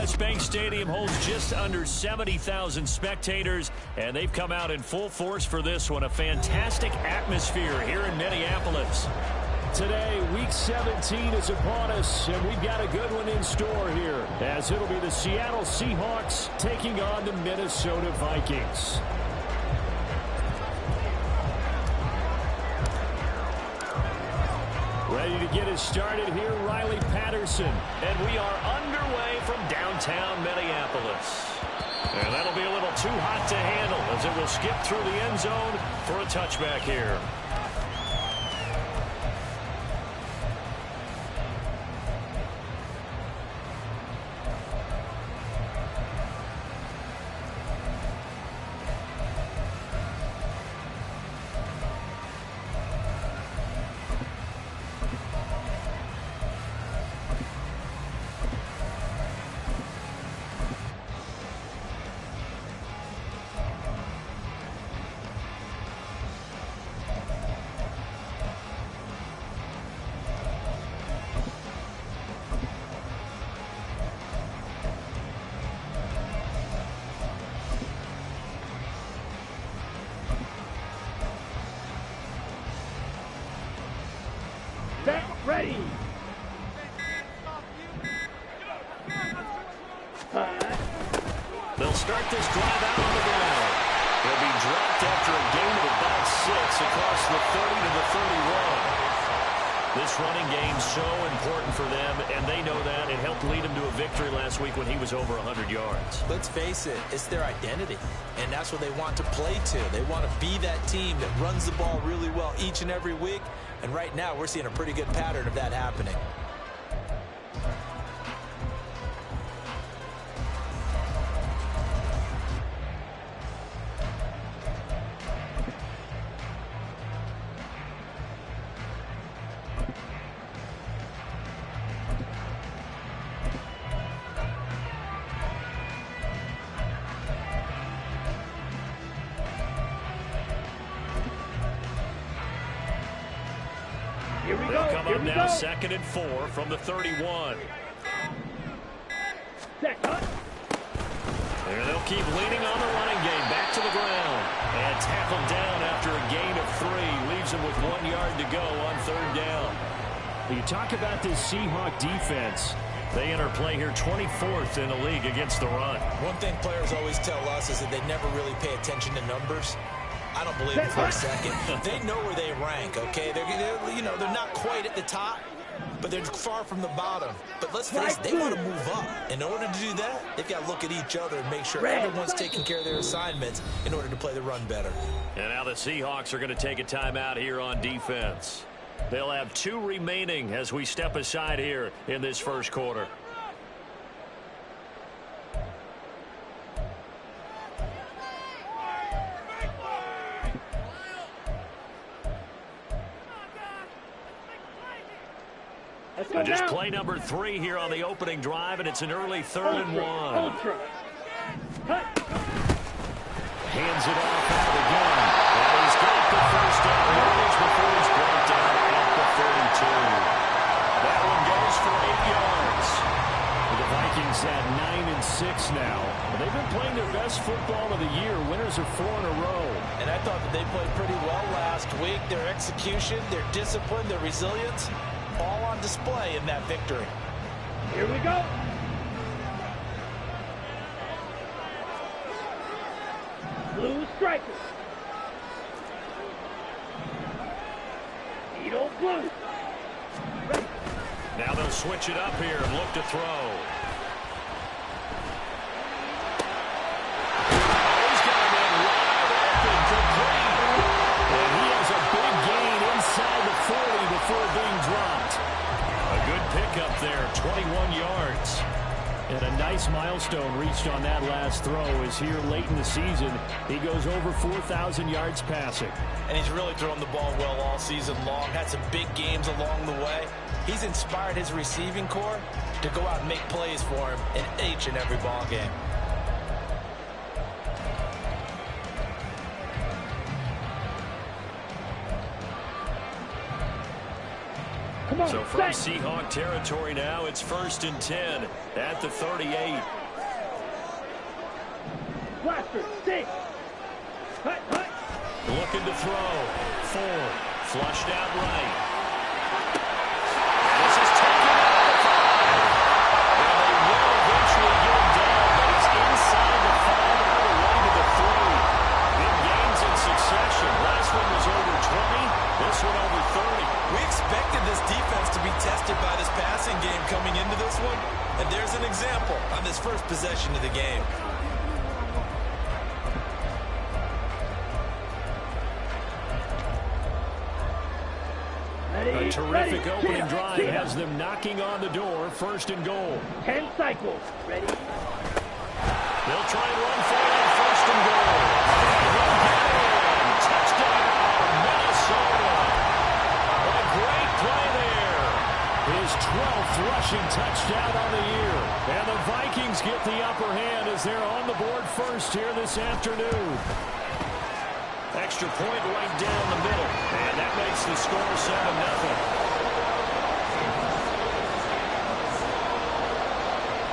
West Bank Stadium holds just under 70,000 spectators, and they've come out in full force for this one. A fantastic atmosphere here in Minneapolis. Today, Week 17 is upon us, and we've got a good one in store here, as it'll be the Seattle Seahawks taking on the Minnesota Vikings. Ready to get us started here, Riley Patterson. And we are underway from downtown Minneapolis. And that'll be a little too hot to handle as it will skip through the end zone for a touchback here. Ready. They'll start this drive out on the ground. They'll be dropped after a gain of about 6 across the 30 to the 31. This running game's so important for them, and they know that. It helped lead them to a victory last week when he was over 100 yards. Let's face it, it's their identity, and that's what they want to play to. They want to be that team that runs the ball really well each and every week, and right now we're seeing a pretty good pattern of that happening. They'll come up now 2nd and 4 from the 31. And they'll keep leaning on the running game. Back to the ground. And tackled down after a gain of 3. Leaves them with 1 yard to go on 3rd down. You talk about this Seahawk defense. They enter play here 24th in the league against the run. One thing players always tell us is that they never really pay attention to numbers. I don't believe it for a second. They know where they rank, okay? They're not quite at the top, but they're far from the bottom. But let's face it, they want to move up. In order to do that, they've got to look at each other and make sure everyone's taking care of their assignments in order to play the run better. And now the Seahawks are going to take a timeout here on defense. They'll have 2 remaining as we step aside here in this first quarter. Just play number 3 here on the opening drive, and it's an early 3rd and 1. Hands it off out again. And he's got the first down yardage before he's brought down at the 32. That one goes for 8 yards. The Vikings at 9-6 now. They've been playing their best football of the year. Winners are 4 in a row. And I thought that they played pretty well last week. Their execution, their discipline, their resilience, all on display in that victory. Here we go. Blue strikers. Edo blue. Now they'll switch it up here and look to throw. He's got him in wide open, complete. And he has a big gain inside the 40 before being dropped. A good pickup there, 21 yards. And a nice milestone reached on that last throw is here late in the season. He goes over 4,000 yards passing. And he's really thrown the ball well all season long. Had some big games along the way. He's inspired his receiving corps to go out and make plays for him in each and every ball game. Come So from Seahawk territory now, it's 1st and 10 at the 38. Blaster, 6. Hut, hut. Looking to throw. 4. Flushed out right. This is taken out of the 5. And they will eventually get him down, but he's inside the 5 all the way to the 3. Big gains in succession. Last one was over 20. This one over 30. We expected this defense to be tested by this passing game coming into this one. And there's an example on this first possession of the game. A terrific opening drive has them knocking on the door. 1st and goal. 10 cycles. Ready? They'll try and run for it on 1st and goal. Touchdown, Minnesota. A great play there. His 12th rushing touchdown on the year. And the Vikings get the upper hand as they're on the board first here this afternoon. Extra point right down the middle. And that makes the score 7-0.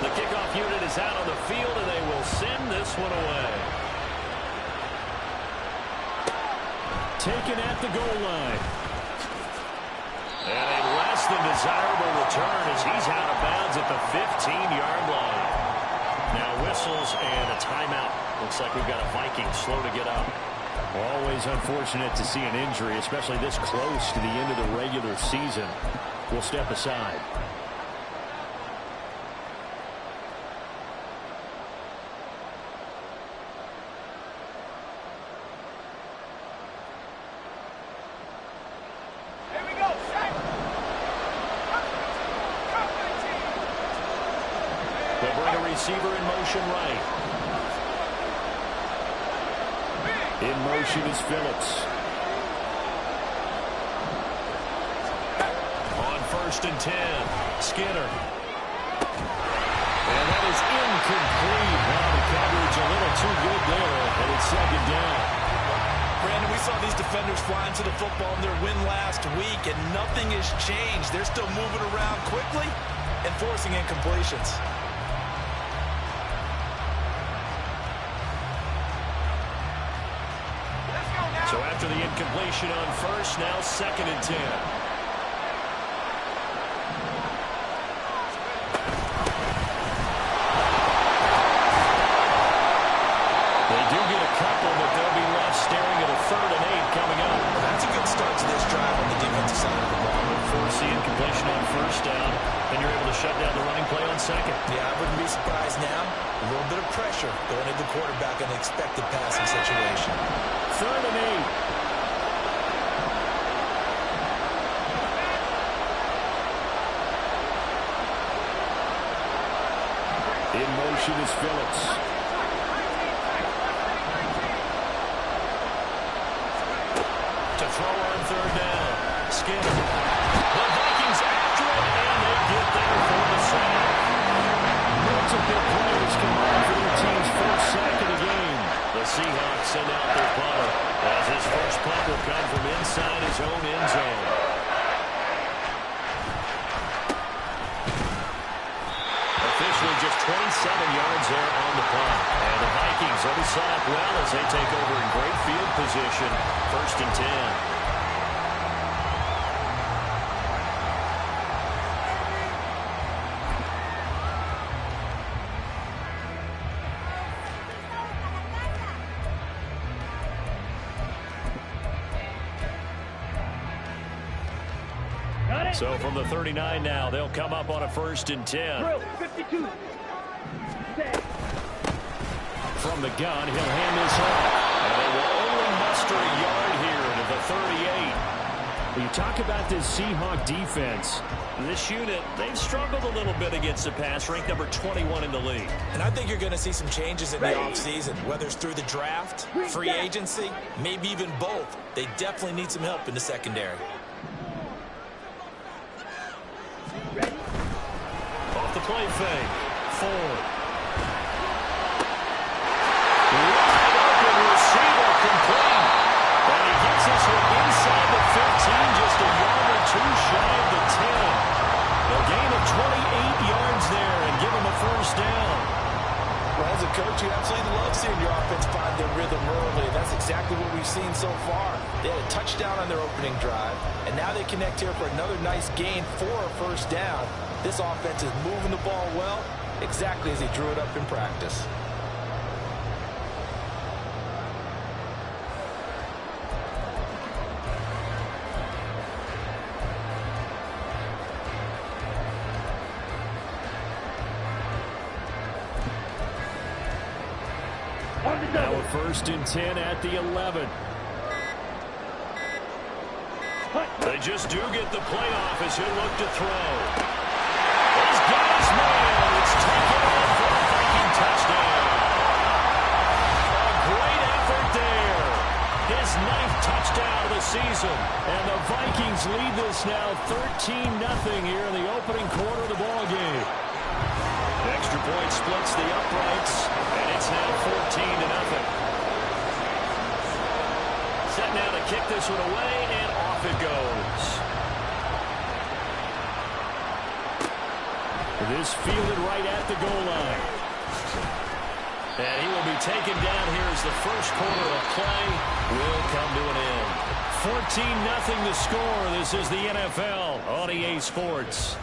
The kickoff unit is out on the field, and they will send this one away. Taken at the goal line. And a less than desirable return as he's out of bounds at the 15-yard line. Now whistles and a timeout. Looks like we've got a Viking slow to get up. Always unfortunate to see an injury, especially this close to the end of the regular season. We'll step aside. Here we go. They'll bring a receiver in motion right. In motion is Phillips. On 1st and 10, Skinner. And that is incomplete. Wow, the coverage a little too good there, and it's 2nd down. Brandon, we saw these defenders flying to the football in their win last week, and nothing has changed. They're still moving around quickly and forcing incompletions. So after the incompletion on 1st, now 2nd and 10. They do get a couple, but they'll be left staring at a 3rd and 8 coming up. That's a good start to this drive on the defensive side of the ball. Force the incompletion on 1st down, then you're able to shut down the running play on 2nd. Yeah, I wouldn't be surprised now. A little bit of pressure going into the quarterback in an expected passing situation. 3rd and 8. In motion is Phillips. To throw on 3rd down. Skinner. The Vikings after it, and they get there for the sack. Multiple players combined for their team's 1st sack of the game. The Seahawks send out their punter as his first punt will come from inside his own end zone. Officially just 27 yards there on the punt. And the Vikings will be set up well as they take over in great field position. 1st and 10. So from the 39 now, they'll come up on a 1st and 10. Drill, 52. Set. From the gun, he'll hand this off. And they will only muster a yard here to the 38. When you talk about this Seahawk defense, this unit, they've struggled a little bit against the pass, ranked number 21 in the league. And I think you're going to see some changes in the offseason, whether it's through the draft, free agency, maybe even both. They definitely need some help in the secondary. Off the play fake. Ford. Wide open receiver complete. And he gets this one inside the 15, just a yard or two shy of the 10. seen so far. They had a touchdown on their opening drive, and now they connect here for another nice gain for a first down. This offense is moving the ball well, exactly as he drew it up in practice. Now a 1st and 10 at the 11. They just do get the play off as he'll look to throw. He's got his man. It's taken off for a Viking touchdown. A great effort there. His 9th touchdown of the season. And the Vikings lead this now 13-0 here in the opening quarter of the ball game. Extra point splits the uprights, and it's now 14-0. Set now to kick this one away, and off it goes. This fielded right at the goal line. And he will be taken down here as the first quarter of play will come to an end. 14-0 the score. This is the NFL on EA Sports.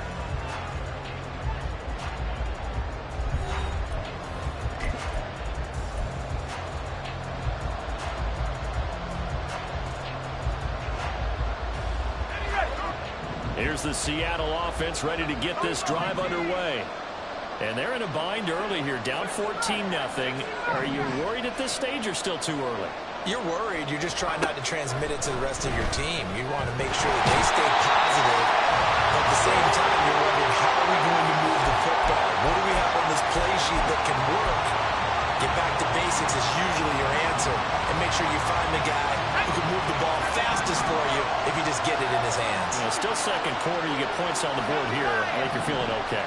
Here's the Seattle offense ready to get this drive underway. And they're in a bind early here, down 14-0. Are you worried at this stage or still too early? You're worried. You're just trying not to transmit it to the rest of your team. You want to make sure that they stay positive. But at the same time, you're wondering, how are we going to move the football? What do we have on this play sheet that can work? Get back to basics is usually your answer. And make sure you find the guy who can move the ball fastest for you if you just get it in his hands. Still second quarter. You get points on the board here. I think you're feeling okay.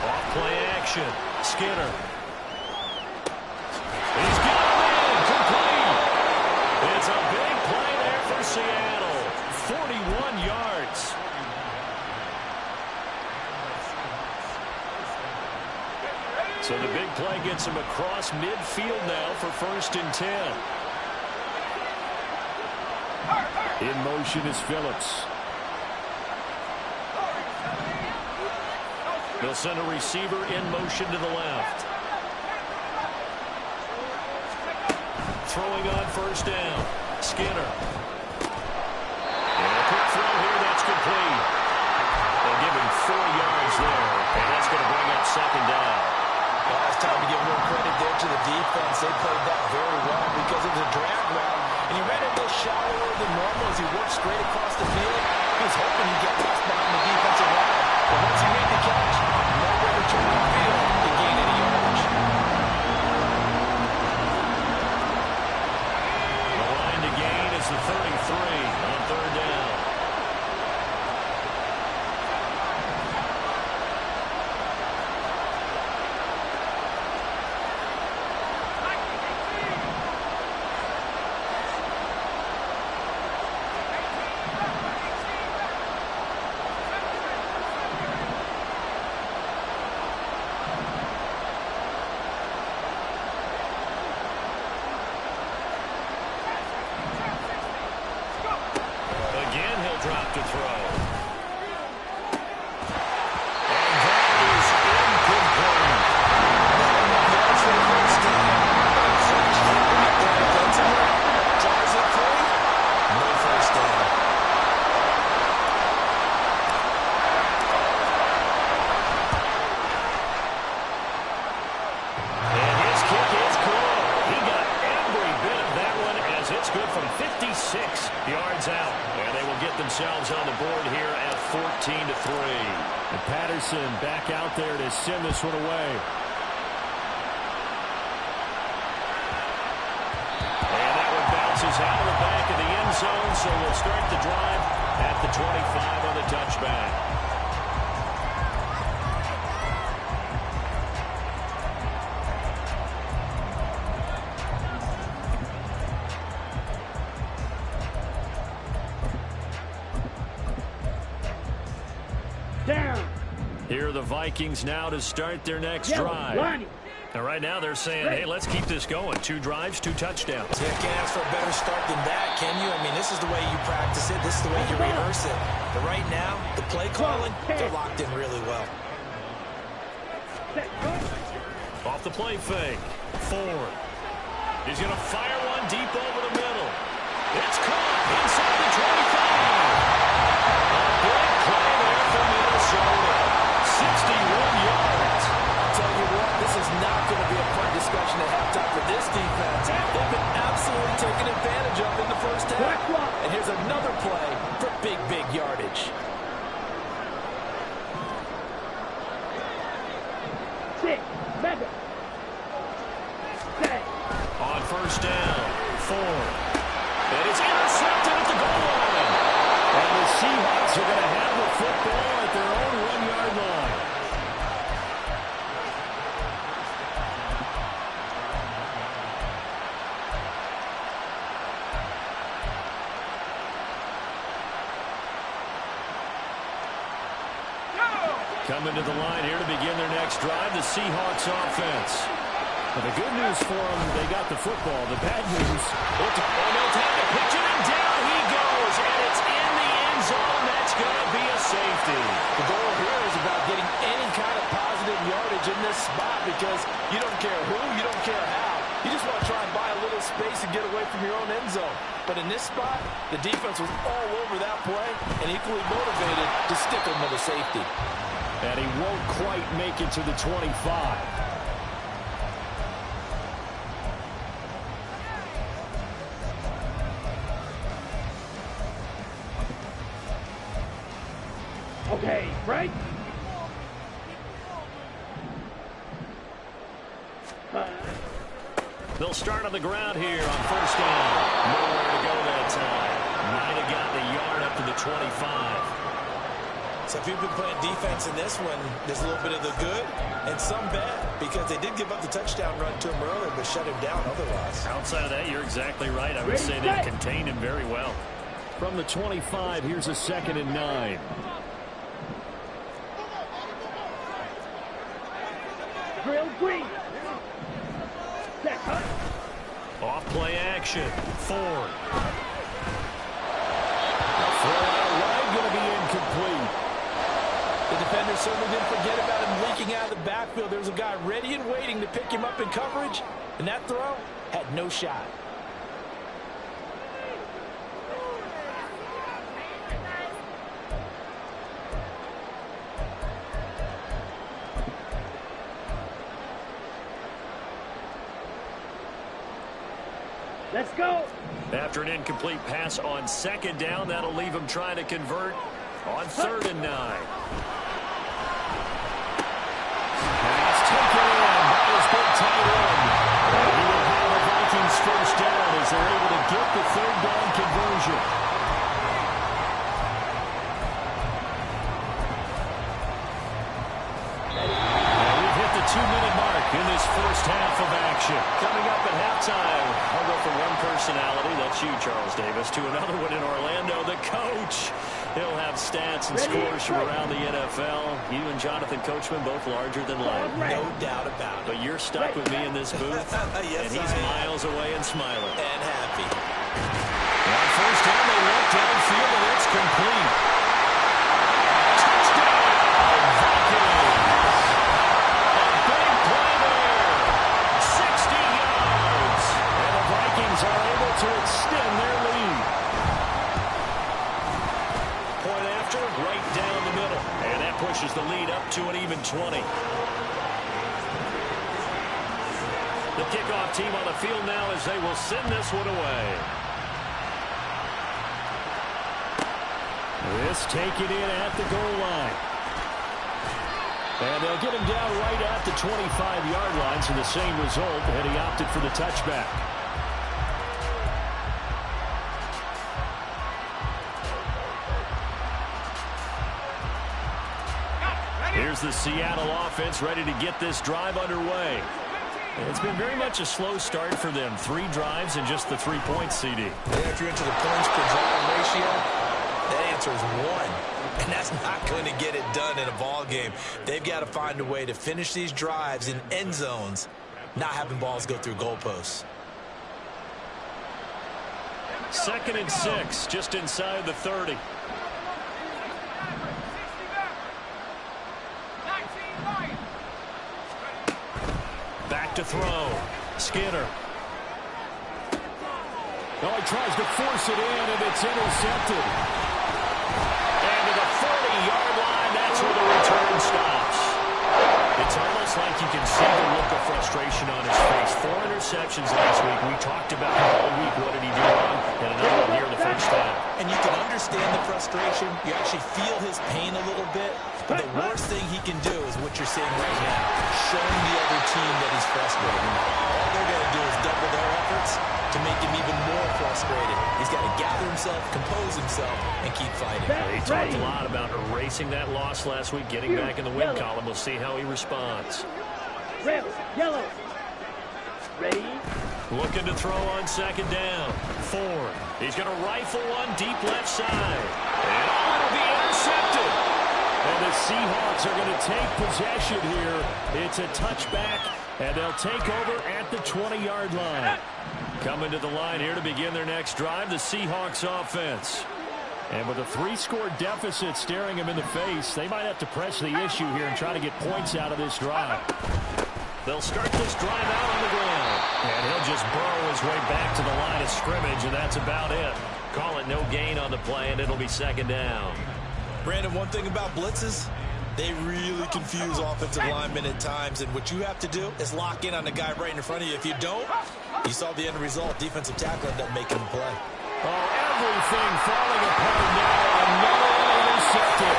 Off play action. Skinner. He's got him in. Complete. It's a big play there for Seattle. 41 yards. So the big play gets him across midfield now for 1st and 10. In motion is Phillips. They'll send a receiver in motion to the left. Throwing on 1st down. Skinner. And a quick throw here. That's complete. They'll give him 4 yards there. And that's going to bring up 2nd down. Well, it's time to give more credit there to the defense. They played that very well because it was a drag route. And he ran a little shallower than normal as he worked straight across the field. He was hoping he'd get lost behind the defensive line. But once he made the catch, no way to turn the field to gain any yardage. The line to gain is the 33 on 3rd down. Drop to throw. And that is incomplete. That's the first down. Drives it free. No 1st down. And his kick is good. He got every bit of that one as it's good from 56 yards out. And they will get themselves on the board here at 14-3. And Patterson back out there to send this one away. And that one bounces out of the back of the end zone, so we'll start the drive at the 25 on the touchback. Down. Here are the Vikings now to start their next Yellow, drive. Lonnie. And right now they're saying, hey, let's keep this going. 2 drives, 2 touchdowns. Yeah, can't ask for a better start than that, can you? I mean, this is the way you practice it. This is the way you rehearse it. But right now, the play calling, they're locked in really well. Off the play fake. Ford. He's going to fire one deep over the middle. It's caught inside the 25. A big play there for Minnesota. 61 yards. I'll tell you what, this is not going to be a fun discussion at halftime for this defense. They've been absolutely taken advantage of in the first half. And here's another play for big, big yardage. On first down, Ford. And it's intercepted at the goal line. And the Seahawks are going to have the football at their own 1-yard line. Coming to the line here to begin their next drive, the Seahawks offense. Well, the good news for them, they got the football. The bad news, no time to pitch it, and down he goes, and it's in the end zone. That's going to be a safety. The goal here is about getting any kind of positive yardage in this spot because you don't care who, you don't care how. You just want to try and buy a little space and get away from your own end zone. But in this spot, the defense was all over that play and equally motivated to stick them with a safety. And he won't quite make it to the 25. Okay, right? They'll start on the ground here on first down. Nowhere to go that time. Might have gotten a yard up to the 25. So if you've been playing defense in this one, there's a little bit of the good and some bad because they did give up the touchdown run to him earlier but shut him down otherwise. Outside of that, you're exactly right. I would say they've contained him very well. From the 25, here's a 2nd and 9. Drill green. Set, cut. Off play action. Ford. The throw out wide going to be incomplete. The defender certainly didn't forget about him leaking out of the backfield. There's a guy ready and waiting to pick him up in coverage, and that throw had no shot. Let's go. After an incomplete pass on 2nd down, that'll leave him trying to convert on 3rd and 9. And it's taken in by his big tight end. And he will have the Vikings first down as they're able to get the 3rd down conversion. And we've hit the 2-minute mark in this first half of action. Coming up at halftime, I'll go from one personality, that's you, Charles Davis, to another one in Orlando, the coach. He'll have stats and scores from around the NFL. You and Jonathan Coachman both larger than life. No doubt about it. But you're stuck with me in this booth, Yes, and he's miles away and smiling. And happy. On first down, they look downfield, and it's complete. Touchdown, Vikings. A big play there. 60 yards. And the Vikings are able to extend their lead. Point after, right down the middle. And that pushes the lead up to an even 20. The kickoff team on the field now as they will send this one away. This taken in at the goal line. And they'll get him down right at the 25-yard line, so the same result, and he opted for the touchback. Here's the Seattle offense ready to get this drive underway. It's been very much a slow start for them. 3 drives and just the 3 points, CD. If you're into the points per drive ratio, that answer is 1. And that's not going to get it done in a ball game. They've got to find a way to finish these drives in end zones not having balls go through goalposts. 2nd and 6, just inside the 30. Back to throw. Skinner. Oh, he tries to force it in, and it's intercepted. And to the 40-yard line, that's where the return stops. It's almost like you can see the look of frustration on his face. 4 interceptions last week. We talked about all week. What did he do wrong? And another one here in the first half. And you can understand the frustration. You actually feel his pain a little bit. But the worst thing he can do is what you're seeing right now, showing the other team that he's frustrated. All they're going to do is double their efforts to make him even more frustrated. He's got to gather himself, compose himself, and keep fighting. He talked a lot about erasing that loss last week, getting back in the win column. We'll see how he responds. Red, yellow. Ready? Looking to throw on 2nd down. Ford. He's going to rifle one deep left side. And it'll be intercepted. And the Seahawks are going to take possession here. It's a touchback, and they'll take over at the 20-yard line. Coming to the line here to begin their next drive, the Seahawks offense. And with a 3-score deficit staring him in the face, they might have to press the issue here and try to get points out of this drive. They'll start this drive out on the ground. And he'll just burrow his way back to the line of scrimmage, and that's about it. Call it no gain on the play, and it'll be 2nd down. Brandon, one thing about blitzes, they really confuse offensive linemen at times, and what you have to do is lock in on the guy right in front of you. If you don't, you saw the end result. Defensive tackle ended up making the play. Oh, everything falling apart now. Another one intercepted.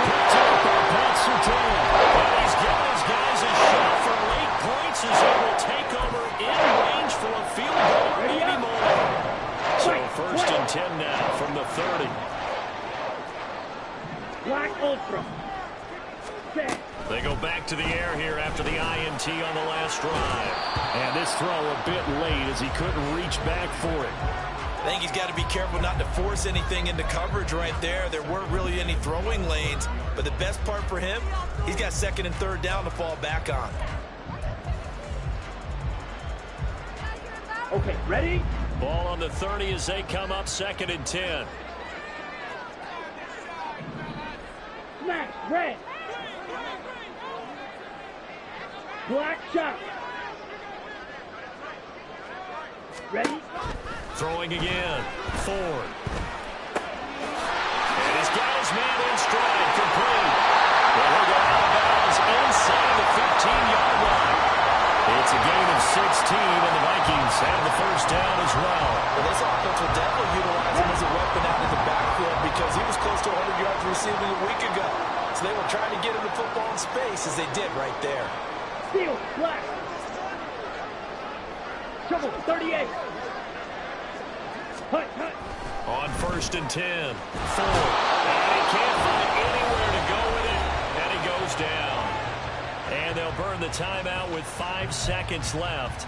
Picked up by Pat Surtain. And he's got his guys a shot for late points as they will take over in range for a field goal or maybe more. So 1st and 10 now from the 30. Black Ultra. Set. They go back to the air here after the INT on the last drive. And this throw a bit late as he couldn't reach back for it. I think he's got to be careful not to force anything into coverage right there. There weren't really any throwing lanes, but the best part for him, he's got 2nd and 3rd down to fall back on. Okay, ready? Ball on the 30 as they come up 2nd and 10. Smash, red. Black shot. Ready? Throwing again. Ford. And he's got his man in stride. Complete. Well, he'll go out of bounds inside the 15-yard line. It's a gain of 16, and the Vikings have the 1st down as well. Well, this offense will definitely utilize him as a weapon out in the backfield because he was close to 100 yards receiving a week ago. So they will try to get him the football in space as they did right there. Steal, black. Trouble, 38. Hut, hut. On 1st and 10. Ford. And he can't find anywhere to go with it. And he goes down. And they'll burn the timeout with 5 seconds left.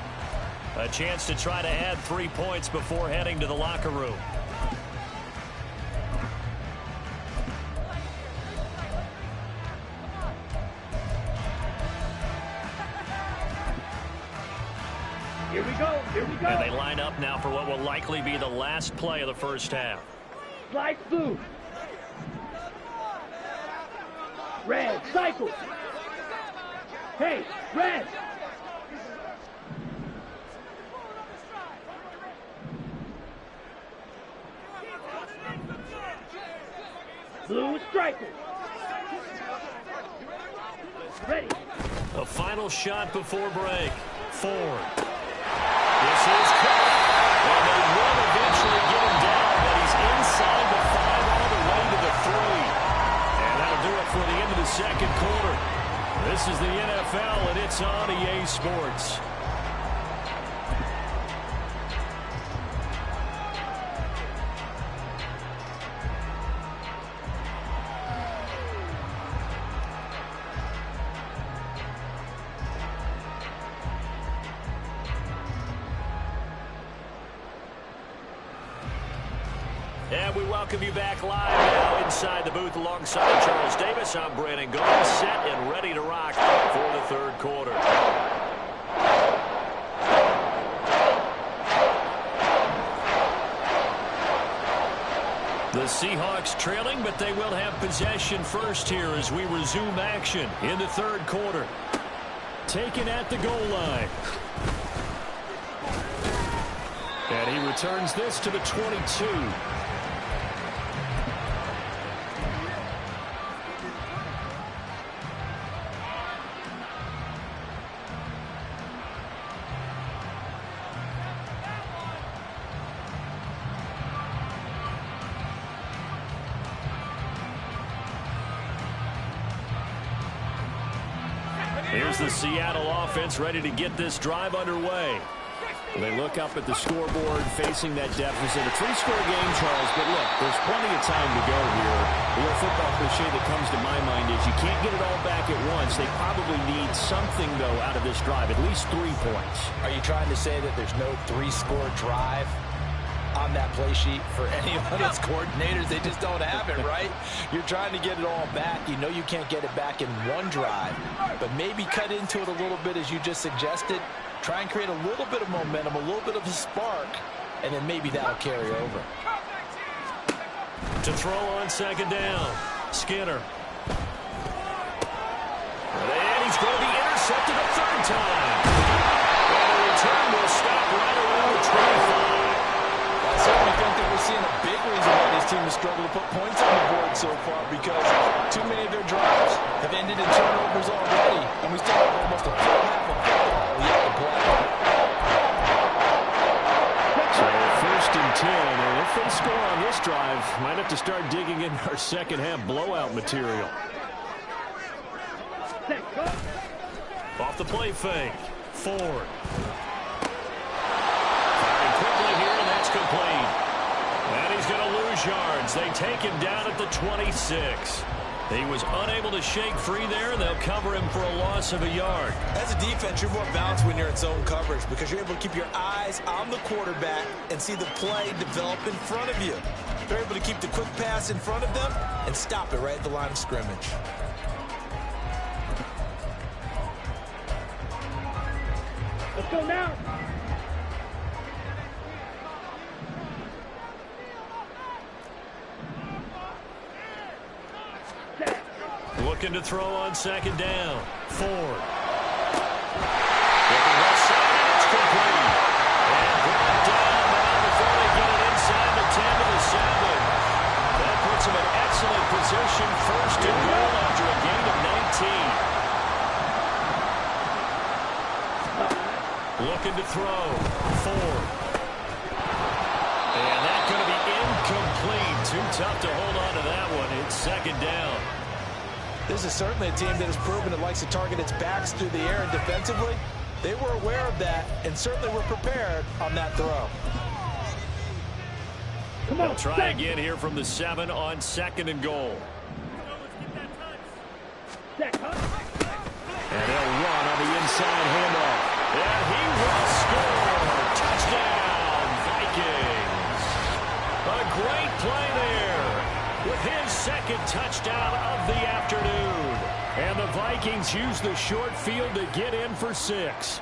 A chance to try to add 3 points before heading to the locker room. Here we go, here we go. And they line up now for what will likely be the last play of the first half. Slice blue. Red, cycle. Hey, red. Blue striker. Ready. A final shot before break. Ford. This is caught. And they will eventually get him down, but he's inside the 5 all the way to the 3. And that'll do it for the end of the 2nd quarter. This is the NFL, and it's on EA Sports. And we welcome you back live now inside the booth alongside Charles Davis. I'm Brandon Gold, set and ready to rock for the 3rd quarter. The Seahawks trailing, but they will have possession first here as we resume action in the third quarter. Taken at the goal line. And he returns this to the 22. Here's the Seattle offense ready to get this drive underway. They look up at the scoreboard facing that deficit. A three-score game, Charles, but look, there's plenty of time to go here. The old football cliche that comes to my mind is you can't get it all back at once. They probably need something, though, out of this drive, at least 3 points. Are you trying to say that there's no three-score drive on that play sheet for any of its coordinators? They just don't have it, right? You're trying to get it all back. You know you can't get it back in one drive, but maybe cut into it a little bit as you just suggested. Try and create a little bit of momentum, a little bit of a spark, and then maybe that'll carry over. To throw on second down, Skinner. And he's going to be intercepted a third time. And the return will stop right around the 25. I certainly think that we're seeing a big reason why this team has struggled to put points on the board so far, because too many of their drives have ended in turnovers already, and we still have almost a full half of football yet to play. So first and 10, and if they score on this drive, might have to start digging in our second half blowout material. Off the play fake, Ford. Firing quickly here, and that's complete. And he's going to lose yards. They take him down at the 26. He was unable to shake free there, and they'll cover him for a loss of a yard. As a defense, you're more balanced when you're in zone coverage because you're able to keep your eyes on the quarterback and see the play develop in front of you. They're able to keep the quick pass in front of them and stop it right at the line of scrimmage. Let's go now. Looking to throw on second down. Ford. Looking left side, and it's complete. And brought down now before they get it inside the 10 to the 7. That puts them in excellent position. First and goal after a gain of 19. Looking to throw. Ford. And that's going to be incomplete. Too tough to hold on to that one. It's second down. This is certainly a team that has proven it likes to target its backs through the air, and defensively, they were aware of that and certainly were prepared on that throw. They'll try again here from the 7 on second and goal. And they'll run on the inside handoff. And he will score. Touchdown, Vikings. A great play there with his second touchdown of the afternoon. And the Vikings use the short field to get in for 6.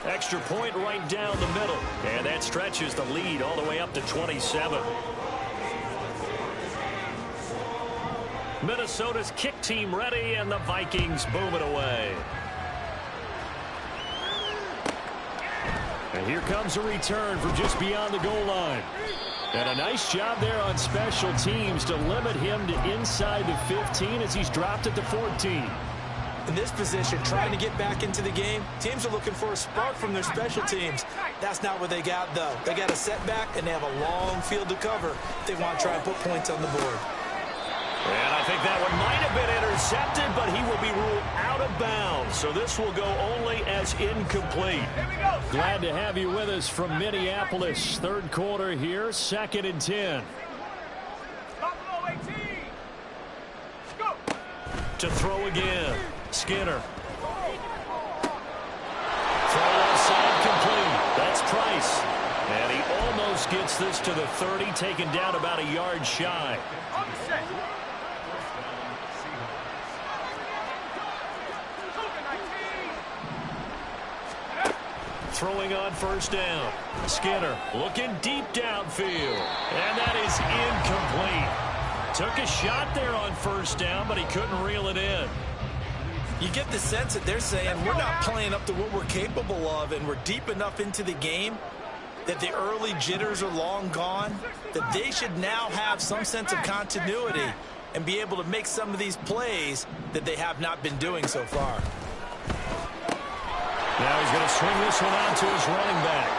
Extra point right down the middle. And that stretches the lead all the way up to 27. Minnesota's kick team ready, and the Vikings boom it away. And here comes a return from just beyond the goal line. And a nice job there on special teams to limit him to inside the 15 as he's dropped at the 14. In this position, trying to get back into the game, teams are looking for a spark from their special teams. That's not what they got, though. They got a setback, and they have a long field to cover if they want to try and put points on the board. And I think that one might have been intercepted, but he will be ruled out of bounds. So this will go only as incomplete. Glad to have you with us from Minneapolis. Third quarter here, 2nd and 10. To throw again, Skinner. Throw outside complete. That's Price. And he almost gets this to the 30, taken down about a yard shy. throwing on first down. Skinner looking deep downfield. And that is incomplete. Took a shot there on first down, but he couldn't reel it in. You get the sense that they're saying we're not playing up to what we're capable of, and we're deep enough into the game that the early jitters are long gone, that they should now have some sense of continuity and be able to make some of these plays that they have not been doing so far. Now he's going to swing this one out to his running back.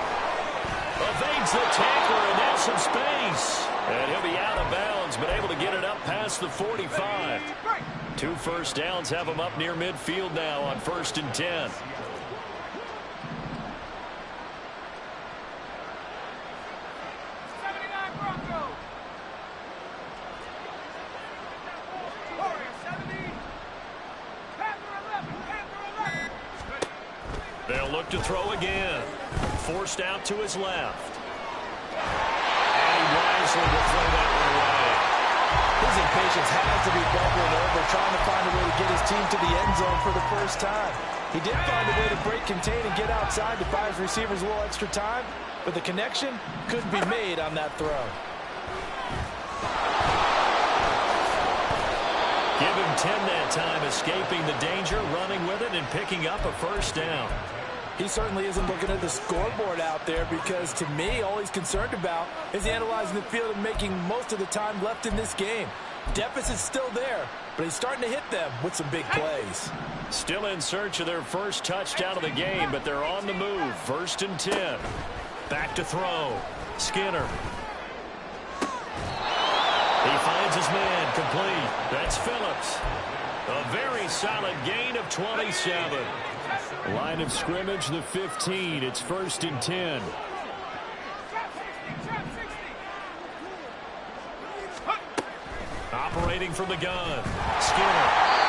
Evades the tackler, and now some space. And he'll be out of bounds, but able to get it up past the 45. 2 first downs have him up near midfield now on 1st and 10. They'll look to throw again. Forced out to his left. And he wisely will throw that one away. His impatience has to be bubbling over, trying to find a way to get his team to the end zone for the first time. He did find a way to break contain and get outside to buy his receivers a little extra time, but the connection couldn't be made on that throw. Give him 10 that time, escaping the danger, running with it, and picking up a first down. He certainly isn't looking at the scoreboard out there, because to me, all he's concerned about is analyzing the field and making most of the time left in this game. Deficit's still there, but he's starting to hit them with some big plays. Still in search of their first touchdown of the game, but they're on the move. 1st and 10. Back to throw. Skinner. He finds his man, complete. That's Phillips. A very solid gain of 27. Line of scrimmage, the 15. It's 1st and 10. Operating from the gun. Skinner.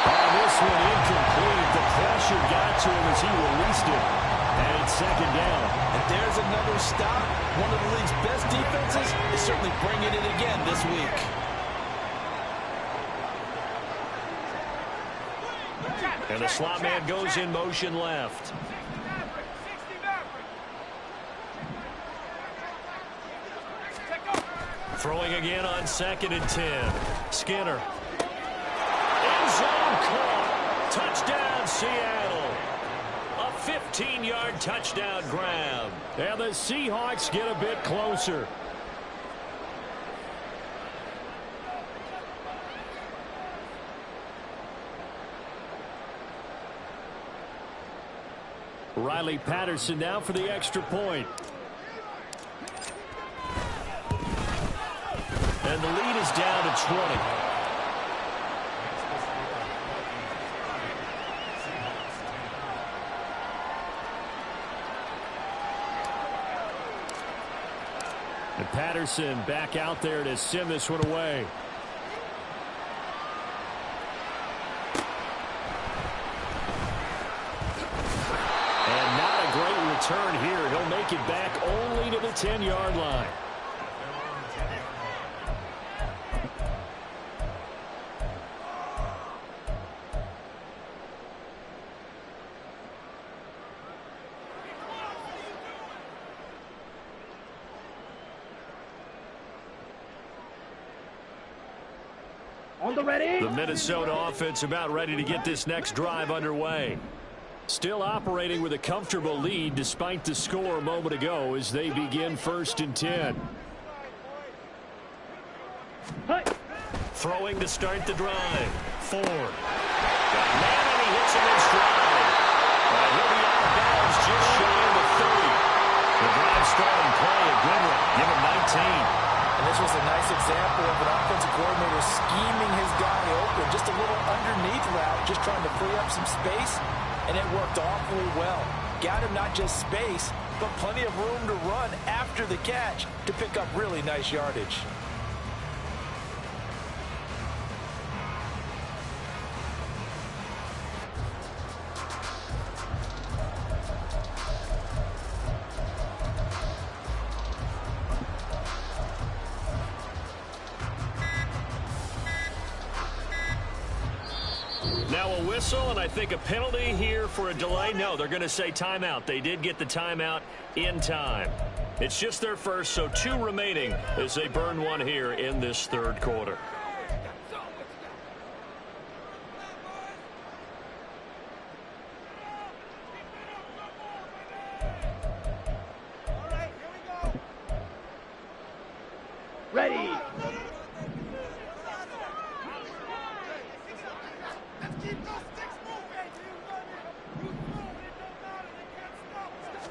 On this one, incomplete. The pressure got to him as he released it. And it's 2nd down. And there's another stop. One of the league's best defenses is certainly bringing it again this week. And the slot man goes in motion left. Throwing again on 2nd and 10. Skinner. End zone caught. Touchdown, Seattle. A 15-yard touchdown grab. And the Seahawks get a bit closer. Riley Patterson now for the extra point. And the lead is down to 20. And Patterson back out there to send this one away. And not a great return here. He'll make it back only to the 10-yard line. On the ready. The Minnesota offense about ready to get this next drive underway. Still operating with a comfortable lead despite the score a moment ago as they begin 1st and 10. Hey. Throwing to start the drive. Ford. Got a man and he hits him in stride. He'll be out of bounds just shy of the 30. The drive starting play, a good one. Give him 19. And this was a nice example of an offensive coordinator scheming his guy open. Just a little underneath route, just trying to free up some space, and it worked awfully well. Got him not just space, but plenty of room to run after the catch to pick up really nice yardage. Now a whistle, and I think a penalty here for a delay. No, they're going to say timeout. They did get the timeout in time. It's just their first, so 2 remaining as they burn one here in this third quarter. Ready.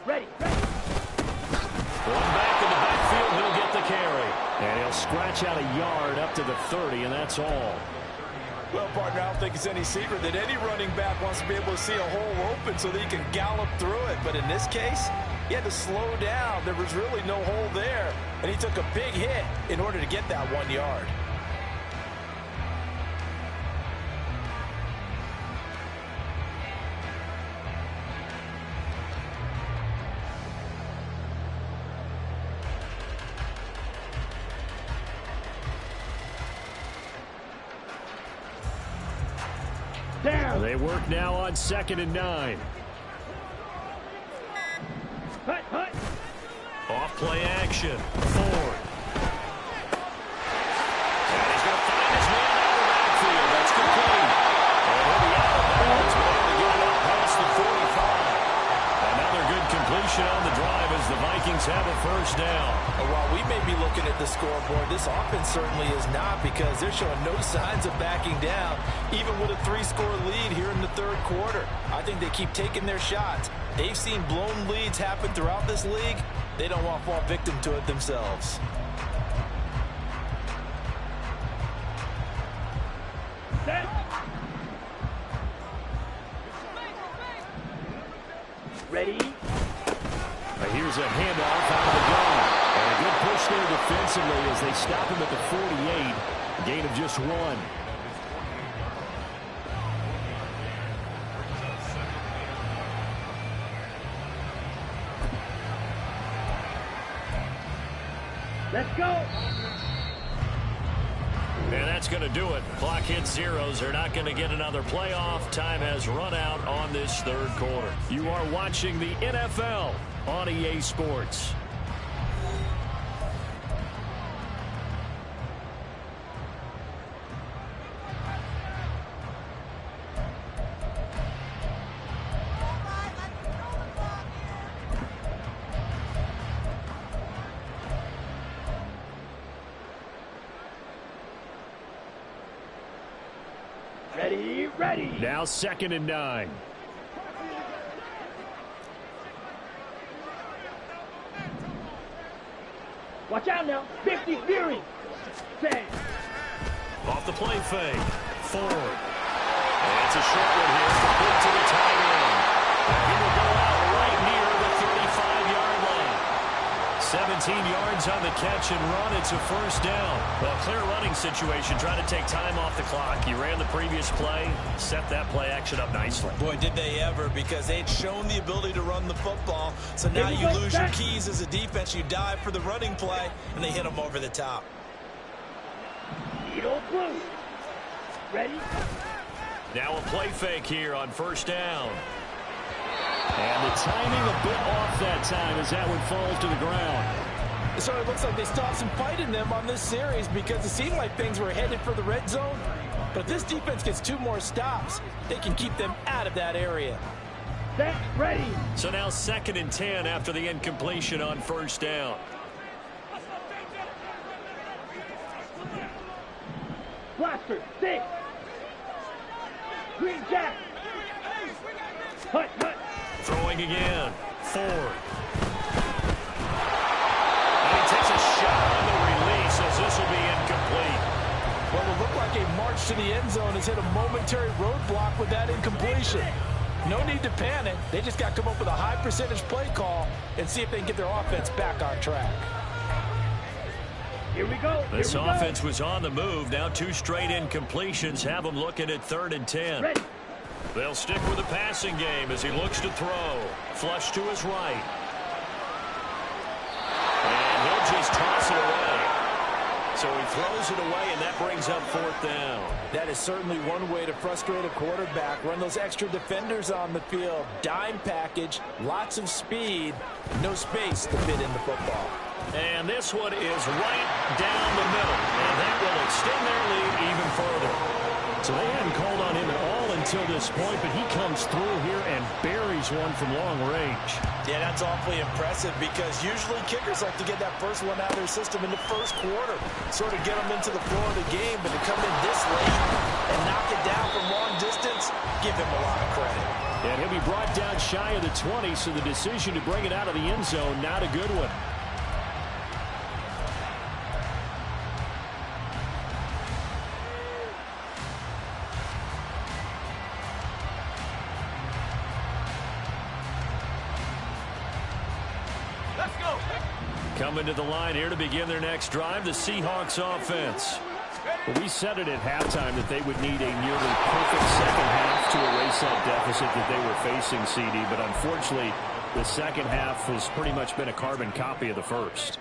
Ready. One back in the backfield, he'll get the carry. And he'll scratch out a yard up to the 30, and that's all. Well, partner, I don't think it's any secret that any running back wants to be able to see a hole open so that he can gallop through it. But in this case, he had to slow down. There was really no hole there, and he took a big hit in order to get that 1 yard. Down. They work now on 2nd and 9. Hut, hut. Off play action. Ford. And he's going to find his man out of the backfield. That's complete. And he'll be out of bounds, but able to get it up past the 45. Another good completion on the drive as the Vikings have a first down. And while we may be looking at the scoreboard, this offense certainly is not, because they're showing no signs of backing down, even with a 3-score lead here in the third quarter. I think they keep taking their shots. They've seen blown leads happen throughout this league. They don't want to fall victim to it themselves. Set. Ready. Here's a handoff out of the gun. And a good push there defensively as they stop him at the 48. Gain of just 1. Let's go. And that's going to do it. Clock hits zeros. They're not going to get another playoff. Time has run out on this third quarter. You are watching the NFL on EA Sports. Ready, ready. Now 2nd and 9. Watch out now. 50 Fury. Set. Off the play fake. Ford. And it's a short one here. Complete to the tight end. And he will go out right near the 35-yard line. 17 yards on the catch and run. It's a first down. Well, clear running situation. Trying to take time off the clock. You ran the previous play. Set that play action up nicely. Boy, did they ever, because they'd shown the ability to run the football. So now you lose your keys as a defense. You dive for the running play, and they hit them over the top. Needle blue. Ready. Now a play fake here on first down. And the timing a bit off that time as that one falls to the ground. So it looks like they still have some fight in them on this series, because it seemed like things were headed for the red zone. But if this defense gets 2 more stops, they can keep them out of that area. Set. Ready. So now 2nd and 10 after the incompletion on first down. Blaster. 6. Green Jack. Hut, hut. Throwing again. Ford. And he takes a shot on the release as this will be incomplete. Well, it looked like a march to the end zone has hit a momentary roadblock with that incompletion. No need to panic. They just got to come up with a high percentage play call and see if they can get their offense back on track. Here we go. This offense was on the move. Now 2 straight incompletions have them looking at 3rd and 10. Ready. They'll stick with the passing game as he looks to throw. Flush to his right. And he'll just toss it away. So he throws it away, and that brings up 4th down. That is certainly one way to frustrate a quarterback. Run those extra defenders on the field. Dime package, lots of speed, no space to fit in the football. And this one is right down the middle, and that will extend their lead even further. So they hadn't called on him at all until this point, but he comes through here and buries one from long range. Yeah, that's awfully impressive because usually kickers like to get that first one out of their system in the first quarter, sort of get them into the flow of the game, but to come in this late and knock it down from long distance, give him a lot of credit. And he'll be brought down shy of the 20, so the decision to bring it out of the end zone, not a good one. Coming to the line here to begin their next drive, the Seahawks offense. Well, we said it at halftime that they would need a nearly perfect second half to erase that deficit that they were facing, CD. But unfortunately, the second half has pretty much been a carbon copy of the first.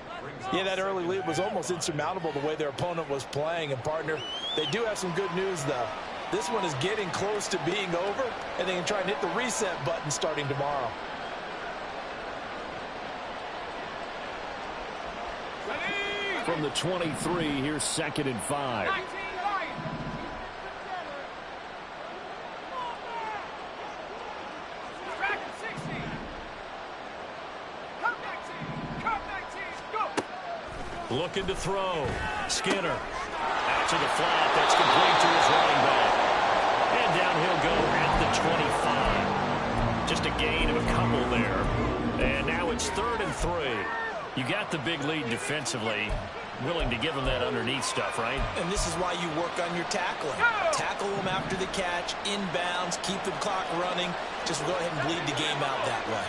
Yeah, that early lead was almost insurmountable the way their opponent was playing. And, partner, they do have some good news, though. This one is getting close to being over, and they can try and hit the reset button starting tomorrow. From the 23, here's 2nd and 5. Looking to throw. Skinner. Out to the flat. That's complete to his running back. And down he'll go at the 25. Just a gain of a couple there. And now it's 3rd and 3. You got the big lead defensively. Willing to give them that underneath stuff, right? And this is why you work on your tackling. Tackle them after the catch, inbounds, keep the clock running. Just go ahead and bleed the game out that way.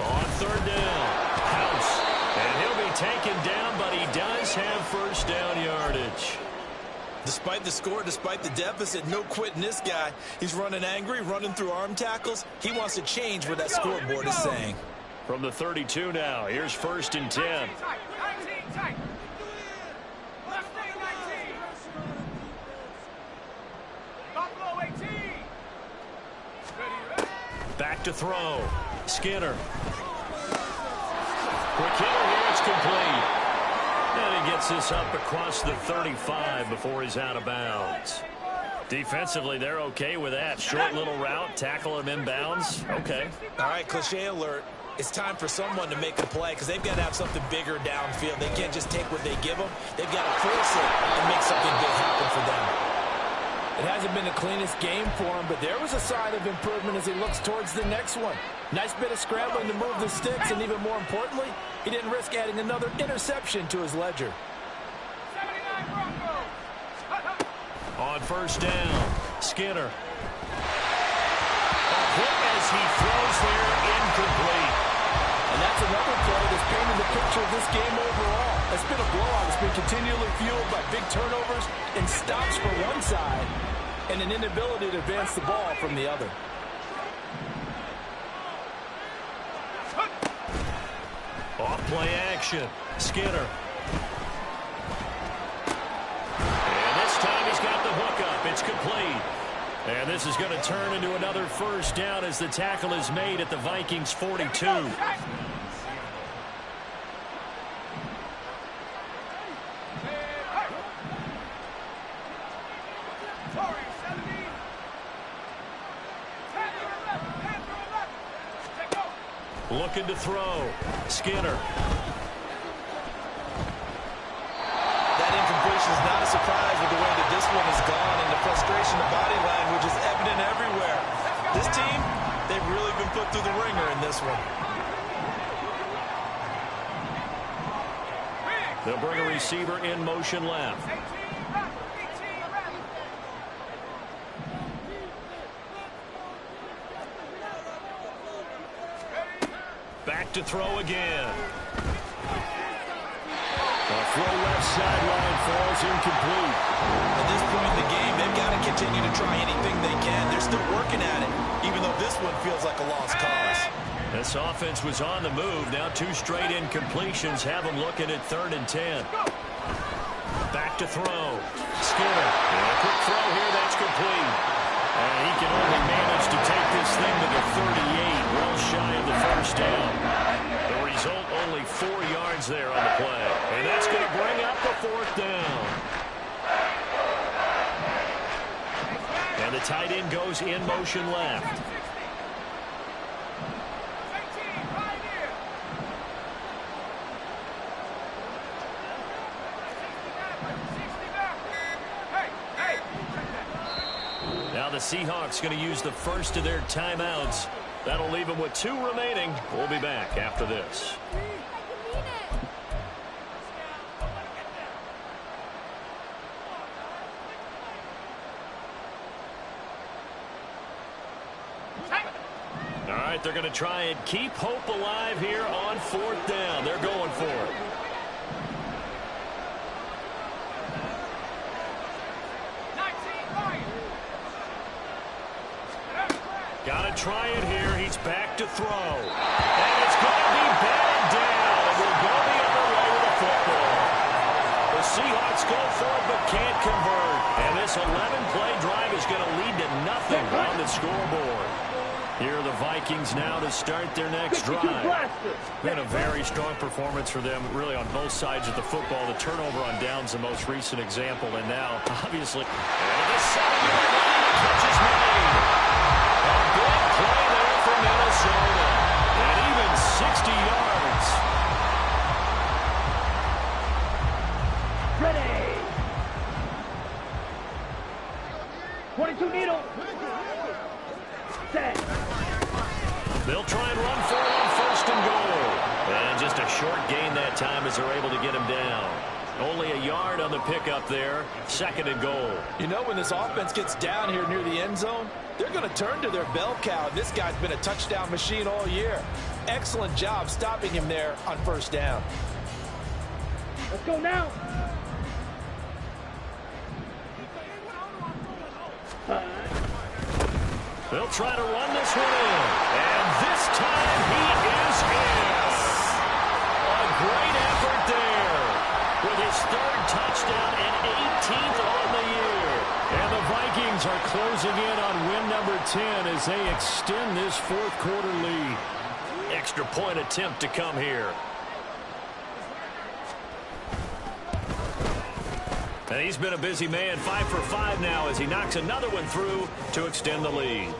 On 3rd down, House. And he'll be taken down, but he does have first down yardage. Despite the score, despite the deficit, no quitting this guy. He's running angry, running through arm tackles. He wants to change what that scoreboard is saying. From the 32 now, here's 1st and 10. Back to throw. Skinner. Quick hitter here, it's complete. And he gets this up across the 35 before he's out of bounds. Defensively, they're okay with that. Short little route, tackle him inbounds. Okay. All right, cliche alert. It's time for someone to make a play because they've got to have something bigger downfield. They can't just take what they give them. They've got to force it and make something big happen for them. It hasn't been the cleanest game for him, but there was a sign of improvement as he looks towards the next one. Nice bit of scrambling to move the sticks, and even more importantly, he didn't risk adding another interception to his ledger. On 1st down, Skinner. A hit as he throws there, incomplete. And that's another play that's painted the picture of this game overall. It's been a blowout. It's been continually fueled by big turnovers and stops for one side and an inability to advance the ball from the other. Off play action. Skinner. And this time he's got the hook up. It's complete. And this is going to turn into another first down as the tackle is made at the Vikings 42. Looking to throw. Skinner. That incompletion is not a surprise with the way that this one has gone, and the frustration of body language is evident everywhere. This team, they've really been put through the ringer in this one. They'll bring a receiver in motion left. Back to throw again. A throw left sideline falls incomplete. At this point in the game, they've got to continue to try anything they can. They're still working at it, even though this one feels like a lost cause. This offense was on the move. Now 2 straight incompletions have them looking at 3rd and 10. Back to throw. Skinner. And a quick throw here. That's complete. And he can only manage to take this thing to the 38. Well shy of the first down. The result, only 4 yards there on the play. And that's going to bring up the 4th down. And the tight end goes in motion left. Now the Seahawks going to use the first of their timeouts. That'll leave them with 2 remaining. We'll be back after this. All right, they're going to try and keep hope alive here on 4th down. They're going for it. Got to try it here. He's back to throw. And it's going to be batted down. And we'll go the other way with the football. The Seahawks go for it but can't convert. And this 11-play drive is going to lead to nothing on the scoreboard. Here are the Vikings now to start their next drive. Been a very strong performance for them, really, on both sides of the football. The turnover on downs, the most recent example. And now, obviously, this 7-yard line, the catch is made. A big play there for Minnesota. And even 60 yards. Ready. 22 needle. Set. They'll try and run for it on 1st and goal. And just a short gain that time as they're able to get him down. Only a yard on the pickup there. 2nd and goal. You know, when this offense gets down here near the end zone, they're going to turn to their bell cow. This guy's been a touchdown machine all year. Excellent job stopping him there on 1st down. Let's go now. They'll try to run this one in. And this time he is in. A great effort there with his 3rd touchdown and 18th on the year. And the Vikings are closing in on win number 10 as they extend this 4th quarter lead. Extra point attempt to come here. And he's been a busy man, 5 for 5 now as he knocks another one through to extend the lead.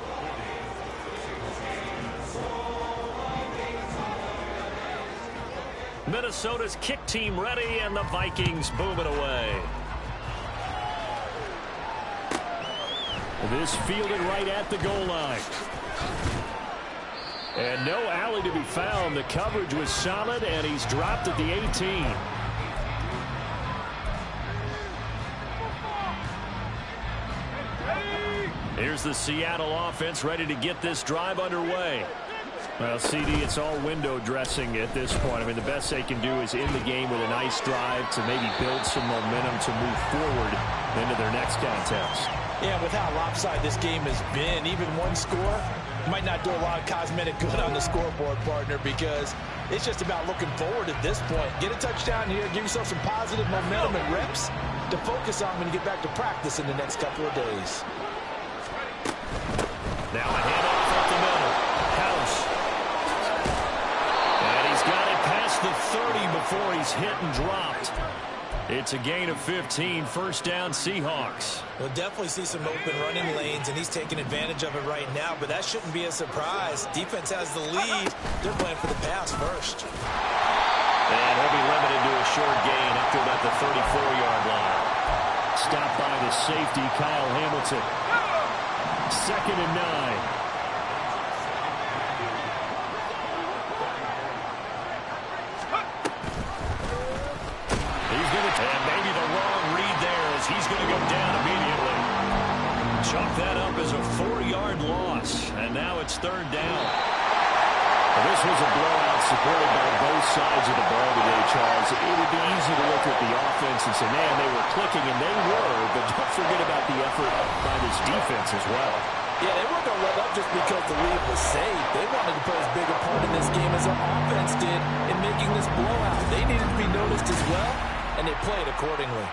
Minnesota's kick team ready, and the Vikings boom it away. This fielded right at the goal line. And no alley to be found. The coverage was solid, and he's dropped at the 18. Here's the Seattle offense ready to get this drive underway. Well, CD, it's all window dressing at this point. I mean, the best they can do is end the game with a nice drive to maybe build some momentum to move forward into their next contest. Yeah, with how lopsided this game has been, even one score might not do a lot of cosmetic good on the scoreboard, partner, because it's just about looking forward at this point. Get a touchdown here, give yourself some positive momentum and reps to focus on when you get back to practice in the next couple of days. Now a handoff up the middle. House. And he's got it past the 30 before he's hit and dropped. It's a gain of 15. 1st down, Seahawks. We'll definitely see some open running lanes, and he's taking advantage of it right now, but that shouldn't be a surprise. Defense has the lead. They're playing for the pass first. And he'll be limited to a short gain up to about the 34-yard line. Stopped by the safety, Kyle Hamilton. 2nd and 9. And maybe the wrong read there as he's going to go down immediately. Chalk that up as a 4-yard loss. And now it's 3rd down. Well, this was a blowout supported by both both sides of the ball today, Charles. It would be easy to look at the offense and say, man, they were clicking, and they were, but don't forget about the effort by this defense as well. Yeah, they weren't going to let up just because the lead was safe. They wanted to play as big a part in this game as our offense did in making this blowout. They needed to be noticed as well, and they played accordingly.